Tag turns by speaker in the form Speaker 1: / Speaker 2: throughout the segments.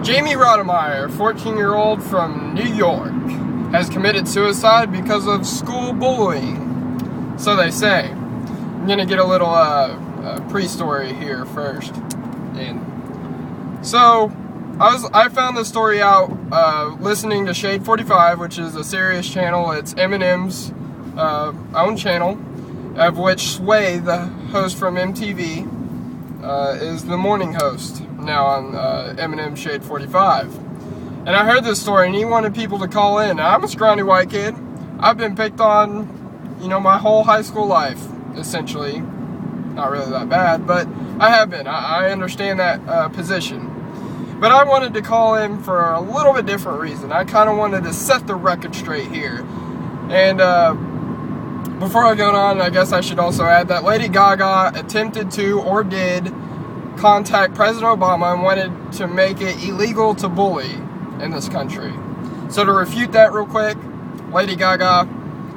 Speaker 1: Jamie Rodemeyer, 14-year-old from New York, has committed suicide because of school bullying. So they say. I'm gonna get a little pre-story here first. And so I found this story out listening to Shade 45, which is a serious channel. It's Eminem's own channel, of which Sway, the host from MTV, is the morning host now on Eminem Shade 45. And I heard this story, and he wanted people to call in. Now, I'm a scrawny white kid. I've been picked on, my whole high school life, essentially. Not really that bad, but I have been. I understand that position. But I wanted to call in for a little bit different reason. I kind of wanted to set the record straight here. And before I go on, I guess I should also add that Lady Gaga attempted to, or did, contact President Obama and wanted to make it illegal to bully in this country. So to refute that real quick, Lady Gaga,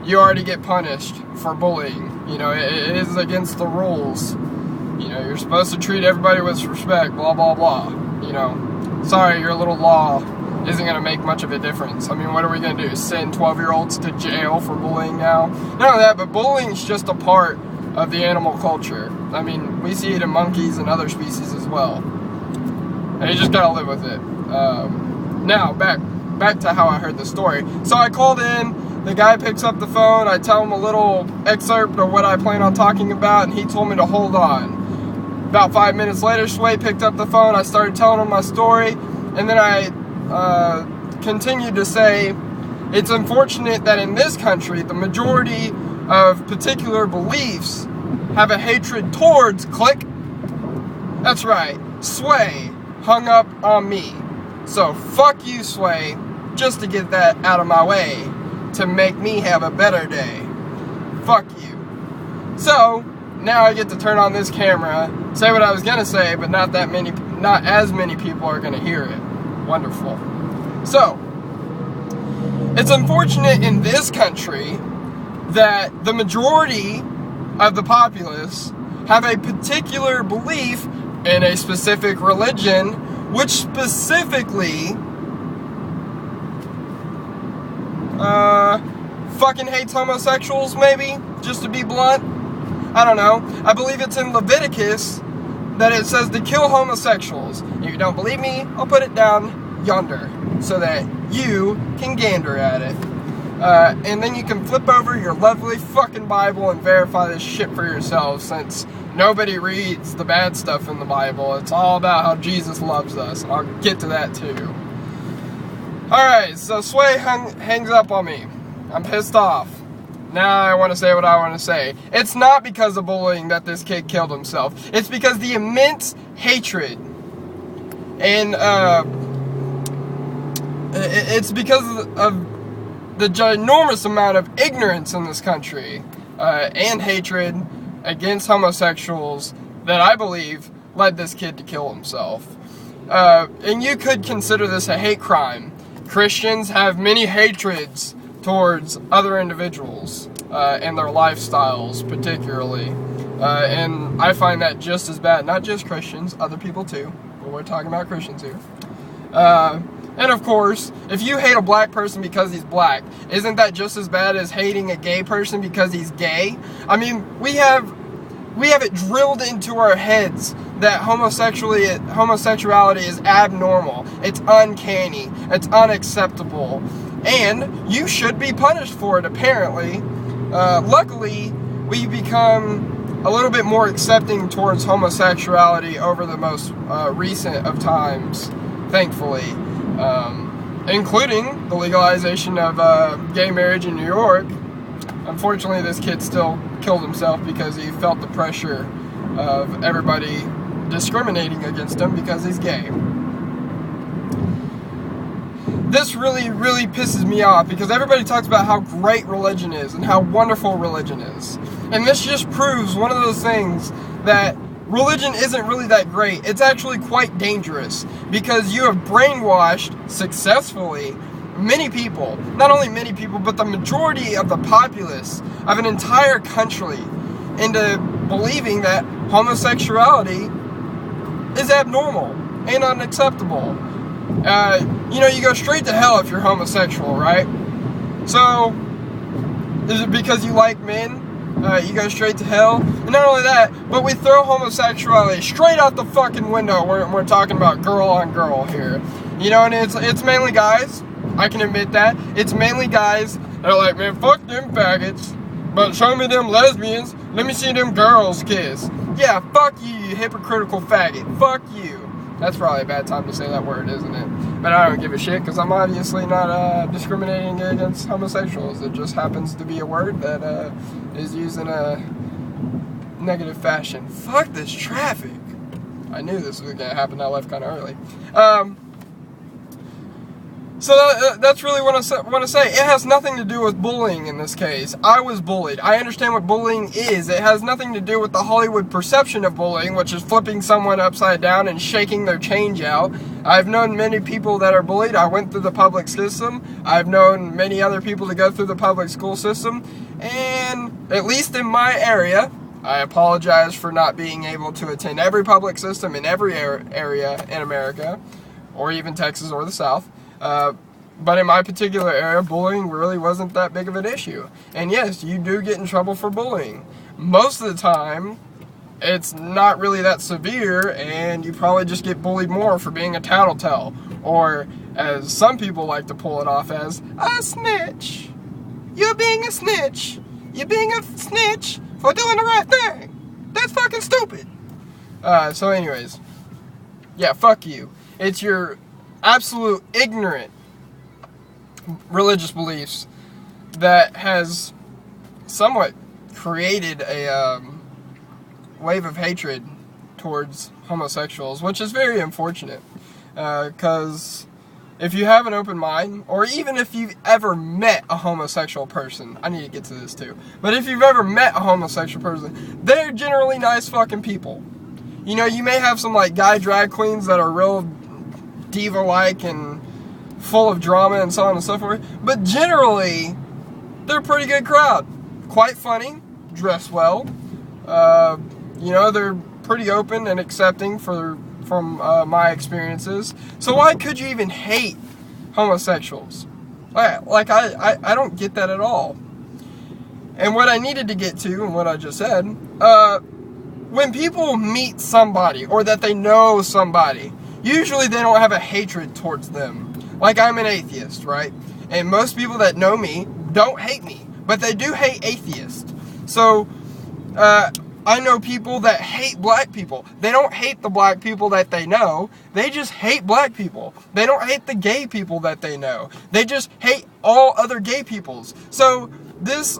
Speaker 1: you already get punished for bullying. It is against the rules. You're supposed to treat everybody with respect, blah, blah, blah. Sorry, your little law isn't going to make much of a difference. I mean, what are we going to do? Send 12-year-olds to jail for bullying now? None of that, but bullying is just a part of the animal culture. I mean, we see it in monkeys and other species as well. And you just got to live with it. Now, back to how I heard the story. So I called in, the guy picks up the phone, I tell him a little excerpt of what I plan on talking about, and he told me to hold on. About 5 minutes later, Sway picked up the phone, I started telling him my story, and then I continued to say, it's unfortunate that in this country, the majority of particular beliefs have a hatred towards, click, that's right, Sway hung up on me. So fuck you, Sway, just to get that out of my way, to make me have a better day. Fuck you. So now I get to turn on this camera, say what I was gonna say, but not as many people are gonna hear it. Wonderful. So it's unfortunate in this country that the majority of the populace have a particular belief in a specific religion, which specifically fucking hates homosexuals, maybe, just to be blunt. I don't know. I believe it's in Leviticus that it says to kill homosexuals. If you don't believe me, I'll put it down yonder so that you can gander at it. And then you can flip over your lovely fucking Bible and verify this shit for yourself, since nobody reads the bad stuff in the Bible. It's all about how Jesus loves us, and I'll get to that too. Alright, so Sway hangs up on me. I'm pissed off. Now I want to say what I want to say. It's not because of bullying that this kid killed himself. It's because the immense hatred and it's because of the ginormous amount of ignorance in this country and hatred against homosexuals that I believe led this kid to kill himself. And you could consider this a hate crime. Christians have many hatreds towards other individuals and their lifestyles particularly. And I find that just as bad. Not just Christians, other people too. But we're talking about Christians here. And of course, if you hate a black person because he's black, isn't that just as bad as hating a gay person because he's gay? I mean, we have it drilled into our heads that homosexuality is abnormal, it's uncanny, it's unacceptable, and you should be punished for it, apparently. Luckily, we become a little bit more accepting towards homosexuality over the most recent of times, thankfully. Including the legalization of gay marriage in New York. Unfortunately, this kid still killed himself because he felt the pressure of everybody discriminating against him because he's gay. This really, really pisses me off because everybody talks about how great religion is and how wonderful religion is. And this just proves one of those things that religion isn't really that great. It's actually quite dangerous because you have brainwashed successfully many people, not only many people, but the majority of the populace of an entire country into believing that homosexuality is abnormal and unacceptable. You go straight to hell if you're homosexual, right? So, is it because you like men? You go straight to hell? And not only that, but we throw homosexuality straight out the fucking window. We're talking about girl on girl here. And it's mainly guys. I can admit that. It's mainly guys that are like, man, fuck them faggots. But show me them lesbians. Let me see them girls kiss. Yeah, fuck you, you hypocritical faggot. Fuck you. That's probably a bad time to say that word, isn't it? But I don't give a shit, because I'm obviously not discriminating against homosexuals. It just happens to be a word that is used in a negative fashion. Fuck this traffic. I knew this was going to happen. I left kind of early. So that's really what I want to say. It has nothing to do with bullying in this case. I was bullied. I understand what bullying is. It has nothing to do with the Hollywood perception of bullying, which is flipping someone upside down and shaking their change out. I've known many people that are bullied. I went through the public system. I've known many other people to go through the public school system. And at least in my area, I apologize for not being able to attend every public system in every area in America, or even Texas or the South. But in my particular area, bullying really wasn't that big of an issue. And yes, you do get in trouble for bullying. Most of the time, it's not really that severe, and you probably just get bullied more for being a tattletale. Or, as some people like to pull it off as, a snitch. You're being a snitch. You're being a snitch for doing the right thing. That's fucking stupid. So anyways, yeah, fuck you. It's your absolute ignorant religious beliefs that has somewhat created a wave of hatred towards homosexuals, which is very unfortunate, because if you have an open mind, or even if you've ever met a homosexual person, I need to get to this too, but if you've ever met a homosexual person, they're generally nice fucking people. You may have some like guy drag queens that are real diva-like and full of drama and so on and so forth, but generally they're a pretty good crowd. Quite funny, dress well, they're pretty open and accepting from my experiences. So why could you even hate homosexuals? I don't get that at all. And what I needed to get to, and what I just said, when people meet somebody, or that they know somebody, usually they don't have a hatred towards them. Like, I'm an atheist, right? And most people that know me don't hate me, but they do hate atheists. So, I know people that hate black people. They don't hate the black people that they know. They just hate black people. They don't hate the gay people that they know. They just hate all other gay peoples. So, this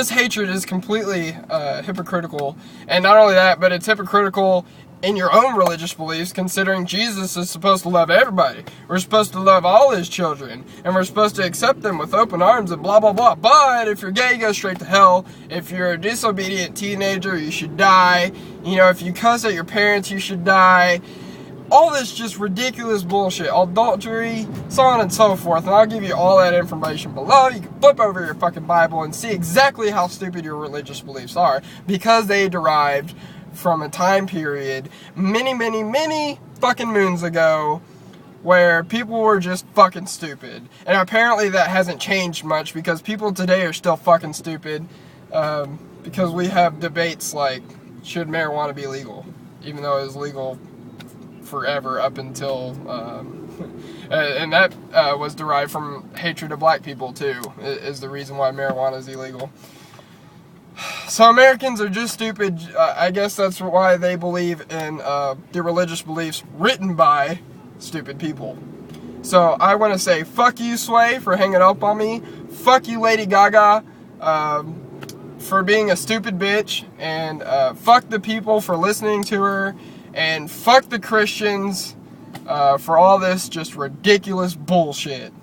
Speaker 1: hatred is completely hypocritical. And not only that, but it's hypocritical in your own religious beliefs, considering Jesus is supposed to love everybody. We're supposed to love all his children, and we're supposed to accept them with open arms and blah, blah, blah. But if you're gay, you go straight to hell. If you're a disobedient teenager, you should die. If you cuss at your parents, you should die. All this just ridiculous bullshit, adultery, so on and so forth. And I'll give you all that information below. You can flip over your fucking Bible and see exactly how stupid your religious beliefs are, because they derived from a time period many, many, many fucking moons ago where people were just fucking stupid. And apparently that hasn't changed much, because people today are still fucking stupid, because we have debates like, should marijuana be legal? Even though it was legal forever up until, and that was derived from hatred of black people too, is the reason why marijuana is illegal. So Americans are just stupid. I guess that's why they believe in the religious beliefs written by stupid people. So I want to say, fuck you, Sway, for hanging up on me. Fuck you, Lady Gaga, for being a stupid bitch. And fuck the people for listening to her. And fuck the Christians for all this just ridiculous bullshit.